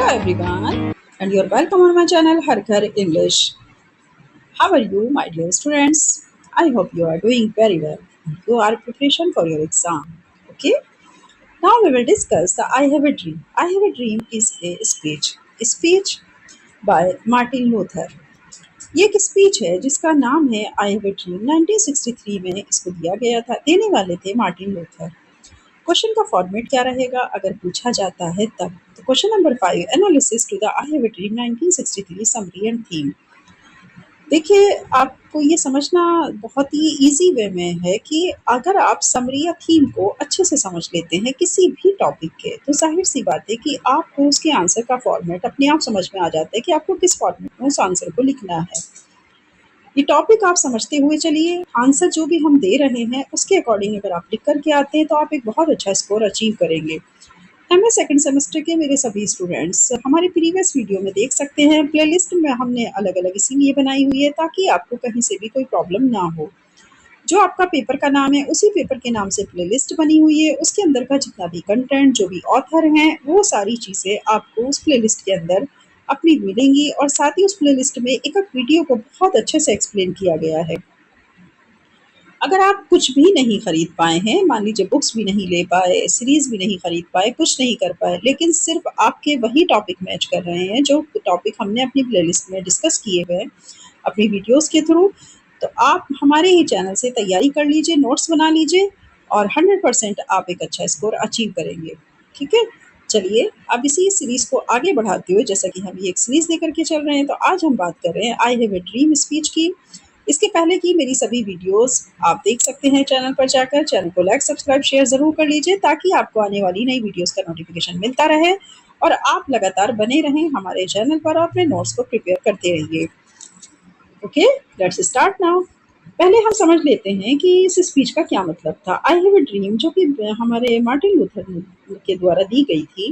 Hello everyone, and you're welcome on my channel Har Ghar English. How are you, my dear students? I hope you are doing very well. You are preparation for your exam. Okay. Now we will discuss the I Have a Dream. I Have a Dream is a speech by Martin Luther. ये एक speech है जिसका नाम है आई have a dream 1963 में इसको दिया गया था। देने वाले थे मार्टिन लूथर। क्वेश्चन का फॉर्मेट क्या रहेगा अगर पूछा जाता है तब? तो question number 5, analysis to the I have a dream 1963 summary and theme. देखिए, आपको ये समझना बहुत ही इजी वे में है कि अगर आप समरी या थीम को अच्छे से समझ लेते हैं किसी भी टॉपिक के, तो जाहिर सी बात है कि आपको उसके आंसर का फॉर्मेट अपने आप समझ में आ जाता है कि आपको किस फॉर्मेट में उस आंसर को लिखना है। ये टॉपिक आप समझते हुए चलिए, आंसर जो भी हम दे रहे हैं उसके अकॉर्डिंग अगर आप लिख करके आते हैं तो आप एक बहुत अच्छा स्कोर अचीव करेंगे। एमए सेकंड सेमेस्टर के मेरे सभी स्टूडेंट्स हमारे प्रीवियस वीडियो में देख सकते हैं। प्लेलिस्ट में हमने अलग अलग इसीलिए बनाई हुई है ताकि आपको कहीं से भी कोई प्रॉब्लम ना हो। जो आपका पेपर का नाम है उसी पेपर के नाम से प्लेलिस्ट बनी हुई है। उसके अंदर का जितना भी कंटेंट, जो भी ऑथर हैं, वो सारी चीज़ें आपको उस प्लेलिस्ट के अंदर अपनी मिलेंगी और साथ ही उस प्लेलिस्ट में एक एक वीडियो को बहुत अच्छे से एक्सप्लेन किया गया है। अगर आप कुछ भी नहीं खरीद पाए हैं, मान लीजिए बुक्स भी नहीं ले पाए, सीरीज भी नहीं खरीद पाए, कुछ नहीं कर पाए, लेकिन सिर्फ आपके वही टॉपिक मैच कर रहे हैं जो टॉपिक हमने अपनी प्लेलिस्ट में डिस्कस किए हुए हैं अपनी वीडियोस के थ्रू, तो आप हमारे ही चैनल से तैयारी कर लीजिए, नोट्स बना लीजिए और 100% आप एक अच्छा स्कोर अचीव करेंगे। ठीक है, चलिए अब इसी सीरीज को आगे बढ़ाते हुए, जैसा कि हम ये एक सीरीज लेकर के चल रहे हैं, तो आज हम बात कर रहे हैं आई हैव ए ड्रीम स्पीच की। इसके पहले की मेरी सभी वीडियोस आप देख सकते हैं चैनल पर जाकर। चैनल को लाइक, सब्सक्राइब, शेयर ज़रूर कर लीजिए ताकि आपको आने वाली नई वीडियोस का नोटिफिकेशन मिलता रहे और आप लगातार बने रहें हमारे चैनल पर और अपने नोट्स को प्रिपेयर करते रहिए। Okay, let's start now. पहले हम समझ लेते हैं कि इस स्पीच का क्या मतलब था। आई हैव ए ड्रीम जो कि हमारे मार्टिन लूथर के द्वारा दी गई थी,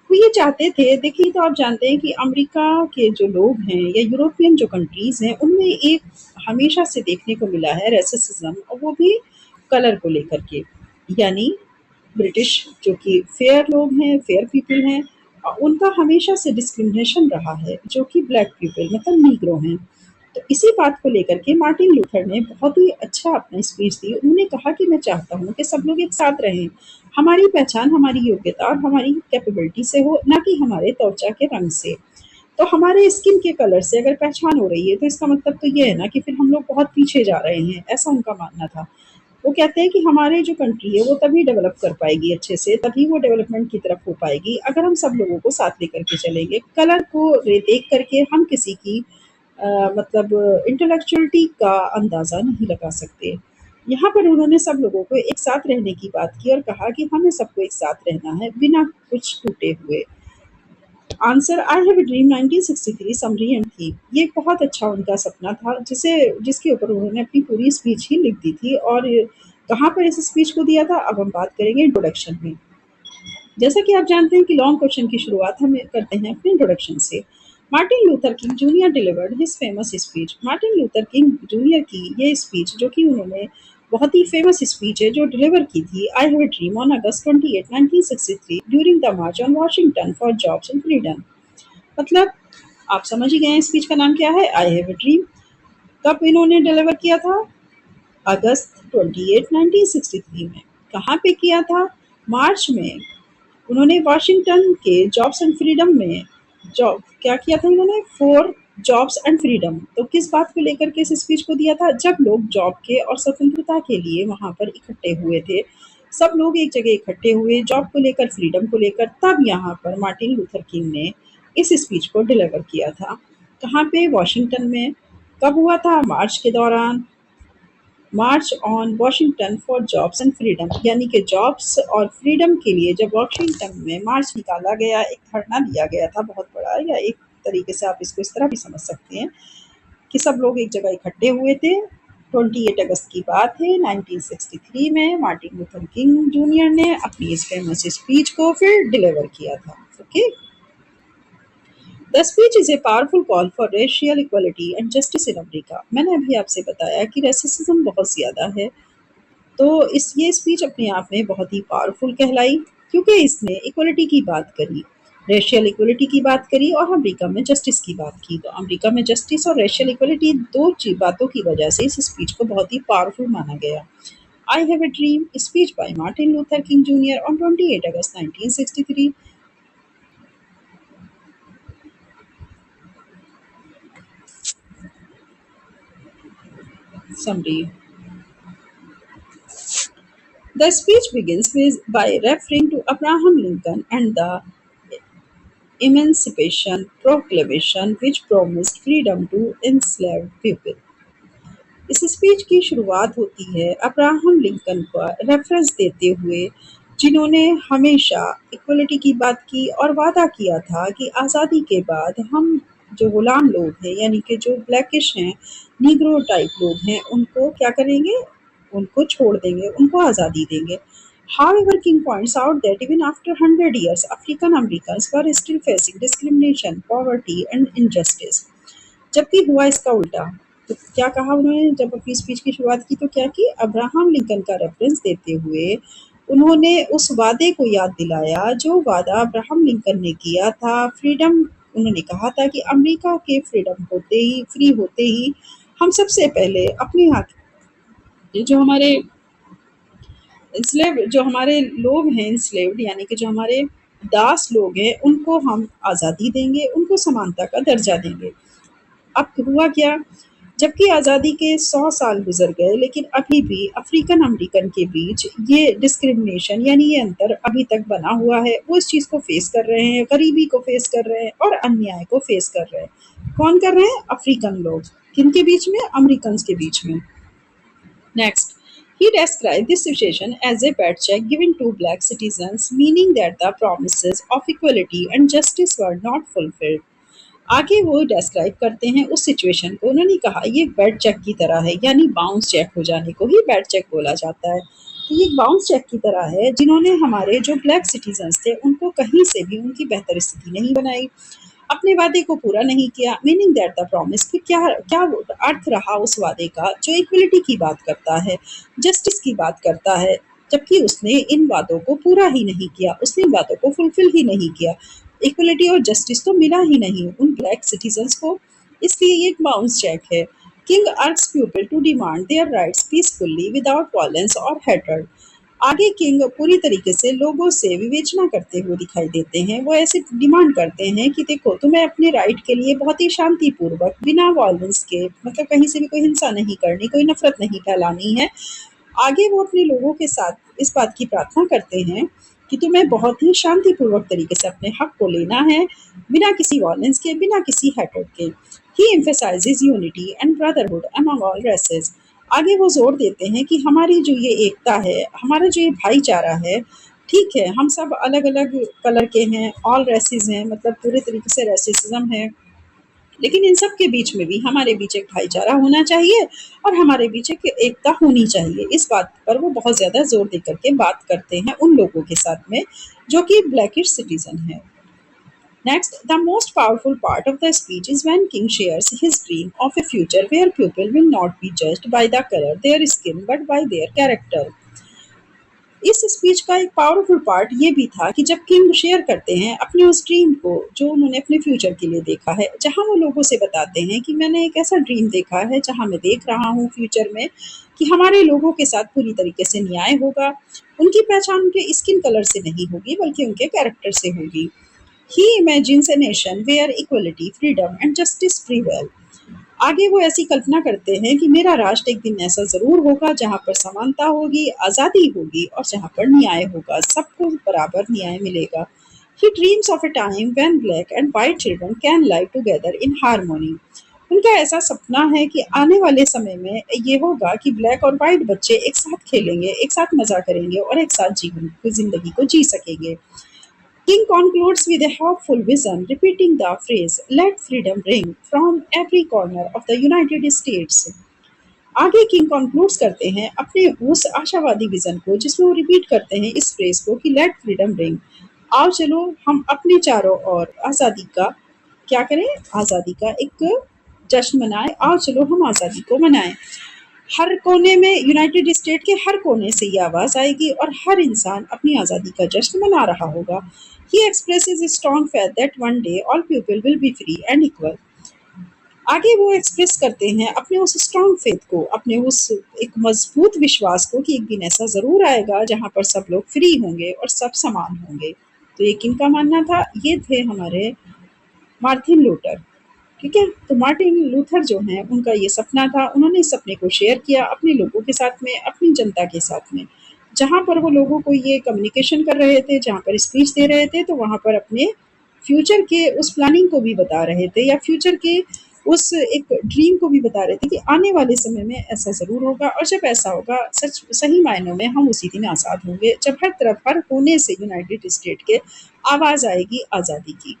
वो ये चाहते थे, देखिए तो आप जानते हैं कि अमेरिका के जो लोग हैं या यूरोपियन जो कंट्रीज़ हैं उनमें एक हमेशा से देखने को मिला है रेसिज्म, और वो भी कलर को लेकर के। यानी ब्रिटिश जो कि फेयर लोग हैं, फेयर पीपल हैं, उनका हमेशा से डिस्क्रिमिनेशन रहा है, जो कि ब्लैक पीपल मतलब नीग्रो हैं। तो इसी बात को लेकर के मार्टिन लूथर ने बहुत ही अच्छा अपना स्पीच दी। उन्होंने कहा कि मैं चाहता हूँ कि सब लोग एक साथ रहें, हमारी पहचान हमारी योग्यता और हमारी कैपेबिलिटी से हो, ना कि हमारे त्वचा के रंग से। तो हमारे स्किन के कलर से अगर पहचान हो रही है तो इसका मतलब तो ये है ना कि फिर हम लोग बहुत पीछे जा रहे हैं, ऐसा उनका मानना था। वो कहते हैं कि हमारे जो कंट्री है वो तभी डेवलप कर पाएगी अच्छे से, तभी वो डेवलपमेंट की तरफ हो पाएगी अगर हम सब लोगों को साथ लेकर के चलेंगे। कलर को देख करके हम किसी की मतलब इंटेलेक्चुअलिटी का अंदाज़ा नहीं लगा सकते। यहाँ पर उन्होंने सब लोगों को एक साथ रहने की बात की और कहा कि हमें सबको एक साथ रहना है बिना कुछ टूटे हुए। Answer I have a dream 1963 summary and theme. ये एक बहुत अच्छा उनका सपना था जिसके ऊपर उन्होंने अपनी पूरी स्पीच ही लिख दी थी। और कहाँ पर इस स्पीच को दिया था अब हम बात करेंगे इंट्रोडक्शन में। जैसा कि आप जानते हैं कि लॉन्ग क्वेश्चन की शुरुआत हम करते हैं अपने इंट्रोडक्शन से। Martin Luther king junior delivered his famous speech. Martin Luther king junior की ये स्पीच जो कि उन्होंने बहुत ही फेमस स्पीच है जो डिलीवर की थी, आई have a dream on August 28 1963 during the march on Washington for jobs and freedom. मतलब आप समझ ही गए हैं स्पीच का नाम क्या है, आई हैव ए ड्रीम। कब इन्होंने डिलीवर किया था? अगस्त 28 1963 में। कहाँ पे किया था? मार्च में। उन्होंने वाशिंगटन के जॉब्स एंड फ्रीडम में जॉब क्या किया था इन्होंने? For jobs and freedom. तो किस बात को लेकर के इस स्पीच को दिया था? जब लोग जॉब के और स्वतंत्रता के लिए वहां पर इकट्ठे हुए थे, सब लोग एक जगह इकट्ठे हुए जॉब को लेकर, फ्रीडम को लेकर, तब यहाँ पर मार्टिन लूथर किंग ने इस स्पीच को डिलीवर किया था। कहाँ पे? वॉशिंगटन में। कब हुआ था? मार्च के दौरान। March on Washington for jobs and freedom, यानी कि जॉब्स और फ्रीडम के लिए जब वॉशिंगटन में मार्च निकाला गया, एक धरना दिया गया था बहुत बड़ा, या एक तरीके से आप इसको इस तरह भी समझ सकते हैं कि सब लोग एक जगह इकट्ठे हुए थे। 28 अगस्त की बात है 1963 में मार्टिन लूथर किंग जूनियर ने अपनी इस फेमस स्पीच को फिर डिलीवर किया था। Okay, the speech is a powerful call for racial equality and justice in America. मैंने अभी आपसे बताया कि रेसिज्म बहुत ज़्यादा है, तो ये स्पीच अपने आप में बहुत ही पावरफुल कहलाई क्योंकि इसने इक्वलिटी की बात करी। रेशियल इक्वलिटी की बात करी और अमेरिका में जस्टिस की बात की। तो अमेरिका में जस्टिस और रेशियल इक्वलिटी दो बातों की वजह से इस स्पीच को बहुत ही पावरफुल माना गया। I have a dream speech bye Martin Luther king junior on 28 August 1963। Summary. The speech begins by referring to Abraham Lincoln and the Emancipation Proclamation, which promised freedom to enslaved people. इस speech की शुरुआत होती है Abraham Lincoln पर reference देते हुए, जिन्होंने हमेशा इक्वलिटी की बात की और वादा किया था कि आज़ादी के बाद हम जो गुलाम लोग हैं, यानी कि जो ब्लैकिश हैं, नीग्रो टाइप लोग हैं, उनको क्या करेंगे, उनको छोड़ देंगे, उनको आज़ादी देंगे। However, King points out that even after 100 years, African Americans were still facing discrimination, poverty, and injustice. जबकि हुआ इसका उल्टा। तो क्या कहा उन्होंने जब अपनी स्पीच की शुरुआत की, तो क्या कि अब्राहम लिंकन का रेफरेंस देते हुए उन्होंने उस वादे को याद दिलाया जो वादा अब्राहम लिंकन ने किया था। फ्रीडम, उन्होंने कहा था कि अमेरिका के फ्रीडम होते ही, फ्री होते ही हम सबसे पहले अपने यहाँ जो हमारे इंस्लेव, जो हमारे लोग हैं इंस्लेव्ड, यानी कि जो हमारे दास लोग हैं, उनको हम आज़ादी देंगे, उनको समानता का दर्जा देंगे। अब हुआ क्या, जबकि आज़ादी के 100 साल गुजर गए, लेकिन अभी भी अफ्रीकन अमेरिकन के बीच ये डिस्क्रिमिनेशन, यानी ये अंतर अभी तक बना हुआ है। वो इस चीज़ को फेस कर रहे हैं, गरीबी को फेस कर रहे हैं और अन्याय को फेस कर रहे हैं। कौन कर रहे हैं? अफ्रीकन लोग। किनके बीच में? अमेरिकन के बीच में। Next, he described this situation as a bad check given to black citizens, meaning that the promises of equality and justice were not fulfilled. आगे वो डिस्क्राइब करते हैं उस सिचुएशन को। उन्होंने कहा ये एक बैड चेक की तरह है, यानी बाउंस चेक हो जाने को ही बैड चेक बोला जाता है। तो ये एक बाउंस चेक की तरह है, जिन्होंने हमारे जो ब्लैक सिटीजन्स थे उनको कहीं से भी उनकी बेहतर स्थिति नहीं बनाई, अपने वादे को पूरा नहीं किया। मीनिंग दैट द प्रॉमिस, कि क्या क्या अर्थ रहा उस वादे का जो इक्वलिटी की बात करता है, जस्टिस की बात करता है, जबकि उसने इन वादों को पूरा ही नहीं किया, उसने इन वादों को फुलफिल ही नहीं किया। इक्वलिटी और जस्टिस तो मिला ही नहीं उन ब्लैक सिटीजन्स को, इसलिए ये एक बाउंस चेक है। King urges people to demand their rights peacefully without violence और हेट्रेड। आगे किंग पूरी तरीके से लोगों से विवेचना करते हुए दिखाई देते हैं। वो ऐसे डिमांड करते हैं कि देखो, तुम्हें अपने राइट के लिए बहुत ही शांतिपूर्वक, बिना वायलेंस के, मतलब कहीं से भी कोई हिंसा नहीं करनी, कोई नफरत नहीं फैलानी है। आगे वो अपने लोगों के साथ इस बात की प्रार्थना करते हैं कि तुम्हें बहुत ही शांतिपूर्वक तरीके से अपने हक को लेना है, बिना किसी वायलेंस के, बिना किसी हैट्रेड के। He emphasizes unity and brotherhood among all races. आगे वो जोर देते हैं कि हमारी जो ये एकता है, हमारा जो ये भाईचारा है, ठीक है, हम सब अलग अलग कलर के हैं, ऑल रेसेस हैं, मतलब पूरे तरीके से रेसिज्म है, लेकिन इन सब के बीच में भी हमारे बीच एक भाईचारा होना चाहिए और हमारे बीच एक एकता होनी चाहिए। इस बात पर वो बहुत ज़्यादा जोर दे करके बात करते हैं उन लोगों के साथ में जो कि ब्लैकिश सिटीजन है। Next, the most powerful part of the speech is when King shares his dream of a future where people will not be judged by the color their skin but by their character. इस speech का एक powerful part ये भी था कि जब king share करते हैं अपने उस ड्रीम को जो उन्होंने अपने फ्यूचर के लिए देखा है, जहां वो लोगों से बताते हैं कि मैंने एक ऐसा ड्रीम देखा है जहां मैं देख रहा हूँ फ्यूचर में कि हमारे लोगों के साथ पूरी तरीके से न्याय होगा, उनकी पहचान उनके स्किन कलर से नहीं होगी बल्कि उनके कैरेक्टर से होगी। He imagines a nation where equality, freedom and justice prevail. आगे वो ऐसी कल्पना करते हैं कि मेरा राष्ट्र एक दिन ऐसा ज़रूर होगा जहाँ पर समानता होगी, आज़ादी होगी और जहाँ पर न्याय होगा, सबको बराबर न्याय मिलेगा। He dreams of a time when black and white children can live together in harmony. उनका ऐसा सपना है कि आने वाले समय में ये होगा कि ब्लैक और वाइट बच्चे एक साथ खेलेंगे, एक साथ मज़ा करेंगे और एक साथ जीवन ज़िंदगी को जी सकेंगे। King concludes with a hopeful vision, repeating the phrase, "Let freedom ring" from every corner of the United States. आगे किंग कंक्लूड्स करते हैं अपने उस आशावादी विजन को, जिसमें वो रिपीट करते हैं इस फ्रेज को कि लेट फ्रीडम रिंग, आओ चलो हम अपने चारों ओर आज़ादी का क्या करें, आज़ादी का एक जश्न मनाएं, आओ चलो हम आज़ादी को मनाएं। हर कोने में, यूनाइटेड स्टेट के हर कोने से ये आवाज़ आएगी और हर इंसान अपनी आज़ादी का जश्न मना रहा होगा। He expresses a strong faith that one day all people will be free and equal. आगे वो एक्सप्रेस करते हैं अपने उस स्ट्रॉन्ग फेथ को, अपने उस एक मजबूत विश्वास को कि एक दिन ऐसा ज़रूर आएगा जहाँ पर सब लोग फ्री होंगे और सब समान होंगे। तो ये किनका मानना था? ये थे हमारे मार्टिन लूथर। ठीक है? तो मार्टिन लूथर जो हैं उनका ये सपना था, उन्होंने इस सपने को शेयर किया अपने लोगों के साथ में, अपनी जनता के साथ में। जहाँ पर वो लोगों को ये कम्युनिकेशन कर रहे थे, जहाँ पर स्पीच दे रहे थे, तो वहाँ पर अपने फ्यूचर के उस प्लानिंग को भी बता रहे थे या फ्यूचर के उस एक ड्रीम को भी बता रहे थे कि आने वाले समय में ऐसा ज़रूर होगा और जब ऐसा होगा सच सही मायनों में हम उसी दिन आज़ाद होंगे, जब हर तरफ हर कोने से यूनाइटेड स्टेट के आवाज़ आएगी आज़ादी की।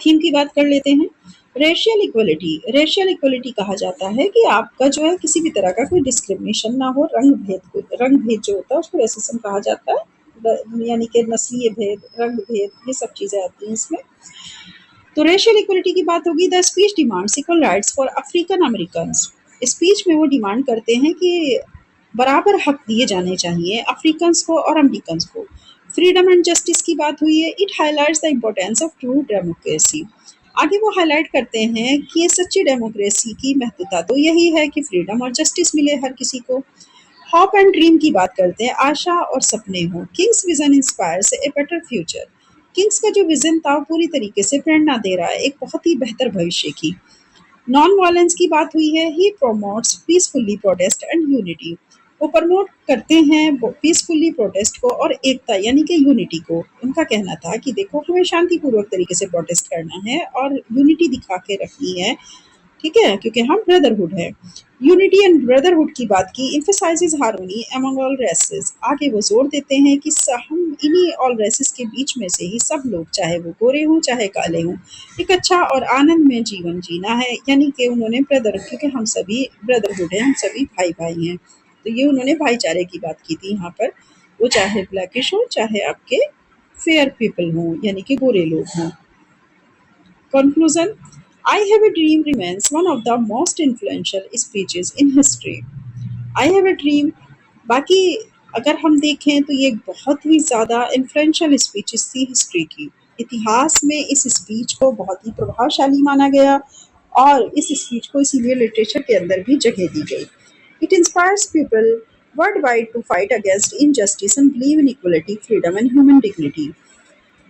थीम की बात कर लेते हैं। Racial equality. रेशियल इक्वलिटी कहा जाता है कि आपका जो है किसी भी तरह का कोई डिस्क्रिमिनेशन ना हो, रंग भेद जो होता है उसको रेसिज्म कहा जाता है, यानी कि नस्लीय भेद, रंग भेद, ये सब चीज़ें आती हैं इसमें। तो रेशियल इक्वलिटी की बात होगी। The speech demands equal rights for African American. Speech में वो डिमांड करते हैं कि बराबर हक दिए जाने चाहिए अफ्रीकन को और अमेरिकन को। फ्रीडम एंड जस्टिस की बात हुई है। It highlights the importance of true democracy. आगे वो हाईलाइट करते हैं कि सच्ची डेमोक्रेसी की महत्वता तो यही है कि फ्रीडम और जस्टिस मिले हर किसी को। होप एंड ड्रीम की बात करते हैं, आशा और सपने हों। Kings vision inspires a better future. Kings का जो विजन था वो पूरी तरीके से प्रेरणा दे रहा है एक बहुत ही बेहतर भविष्य की। नॉन वायलेंस की बात हुई है। He promotes peacefully protest and unity. वो प्रमोट करते हैं पीसफुली प्रोटेस्ट को और एकता यानी कि यूनिटी को। उनका कहना था कि देखो हमें शांतिपूर्वक तरीके से प्रोटेस्ट करना है और यूनिटी दिखा के रखनी है, ठीक है, क्योंकि हम ब्रदरहुड है। यूनिटी एंड ब्रदरहुड की बात की। Emphasises harmony among all races. आगे वो जोर देते हैं कि हम इन्हीं ऑल रेसेस के बीच में से ही सब लोग, चाहे वो गोरे हों चाहे काले हों, एक अच्छा और आनंद में जीवन जीना है। यानी कि उन्होंने ब्रदर, क्योंकि हम सभी ब्रदरहुड हैं, हम सभी भाई भाई हैं, तो ये उन्होंने भाईचारे की बात की थी यहाँ पर। वो चाहे ब्लैकिश हो चाहे आपके फेयर पीपल हों यानी कि गोरे लोग हों। Conclusion. I Have a Dream remains one of the most influential speeches in history. I Have a Dream, बाकी अगर हम देखें तो ये एक बहुत ही ज़्यादा इन्फ्लुएंशियल स्पीचेस थी हिस्ट्री की। इतिहास में इस स्पीच को बहुत ही प्रभावशाली माना गया और इस स्पीच को इसीलिए लिटरेचर के अंदर भी जगह दी गई। It inspires people worldwide to fight against injustice and believe in equality, freedom and human dignity.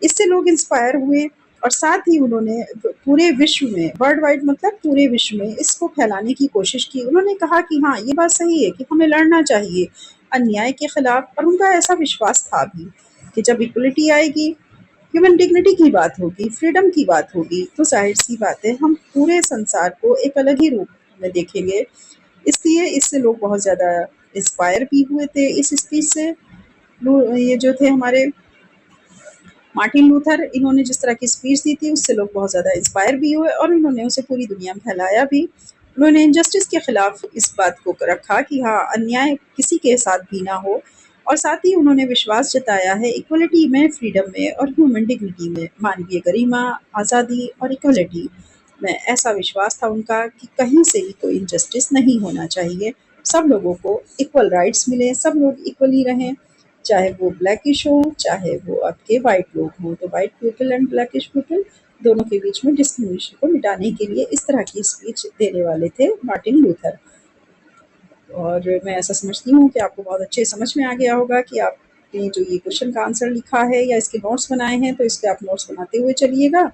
इससे लोग इंस्पायर हुए और साथ ही उन्होंने पूरे विश्व में, वर्ल्ड वाइड मतलब पूरे विश्व में, इसको फैलाने की कोशिश की। उन्होंने कहा कि हाँ ये बात सही है कि हमें लड़ना चाहिए अन्याय के खिलाफ, और उनका ऐसा विश्वास था भी कि जब इक्वलिटी आएगी, ह्यूमन डिग्निटी की बात होगी, फ्रीडम की बात होगी, तो जाहिर सी बात है हम पूरे संसार को एक अलग ही रूप में देखेंगे। इसलिए इससे लोग बहुत ज़्यादा इंस्पायर भी हुए थे इस स्पीच से। ये जो थे हमारे मार्टिन लूथर, इन्होंने जिस तरह की स्पीच दी थी उससे लोग बहुत ज़्यादा इंस्पायर भी हुए और इन्होंने उसे पूरी दुनिया में फैलाया भी। उन्होंने इनजस्टिस के खिलाफ इस बात को रखा कि हाँ अन्याय किसी के साथ भी ना हो, और साथ ही उन्होंने विश्वास जताया है इक्वलिटी में, फ्रीडम में और ह्यूमन डिग्निटी में, मानवीय गरिमा, आज़ादी और इक्वलिटी में। ऐसा विश्वास था उनका कि कहीं से भी कोई इनजस्टिस नहीं होना चाहिए, सब लोगों को इक्वल राइट्स मिले, सब लोग इक्वली रहें, चाहे वो ब्लैकिश हो चाहे वो आपके वाइट लोग हों। तो white people and blackish people दोनों के बीच में डिस्क्रिमिनेशन को मिटाने के लिए इस तरह की स्पीच देने वाले थे मार्टिन लूथर। और मैं ऐसा समझती हूँ कि आपको बहुत अच्छे समझ में आ गया होगा कि आपने जो ये क्वेश्चन का आंसर लिखा है या इसके नोट्स बनाए हैं, तो इसके आप नोट्स बनाते हुए चलिएगा।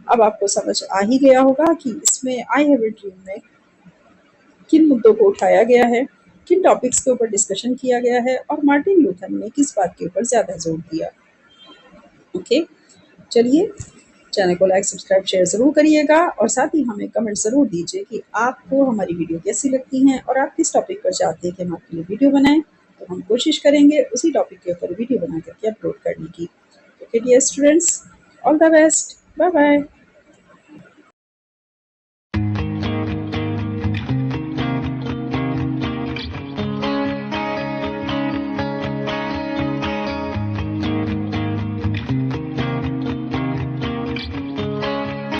अब आपको समझ आ ही गया होगा कि इसमें आई हैव ए ड्रीम में किन मुद्दों को उठाया गया है, किन टॉपिक्स के ऊपर डिस्कशन किया गया है और मार्टिन लूथर ने किस बात के ऊपर ज़्यादा जोर दिया। ओके, चलिए, चैनल को लाइक सब्सक्राइब शेयर ज़रूर करिएगा और साथ ही हमें कमेंट ज़रूर दीजिए कि आपको हमारी वीडियो कैसी लगती हैं और आप किस टॉपिक पर चाहते हैं कि हम आपके लिए वीडियो बनाएं। तो हम कोशिश करेंगे उसी टॉपिक के ऊपर वीडियो बना करके अपलोड करने की। Okay dear students, all the best, bye bye.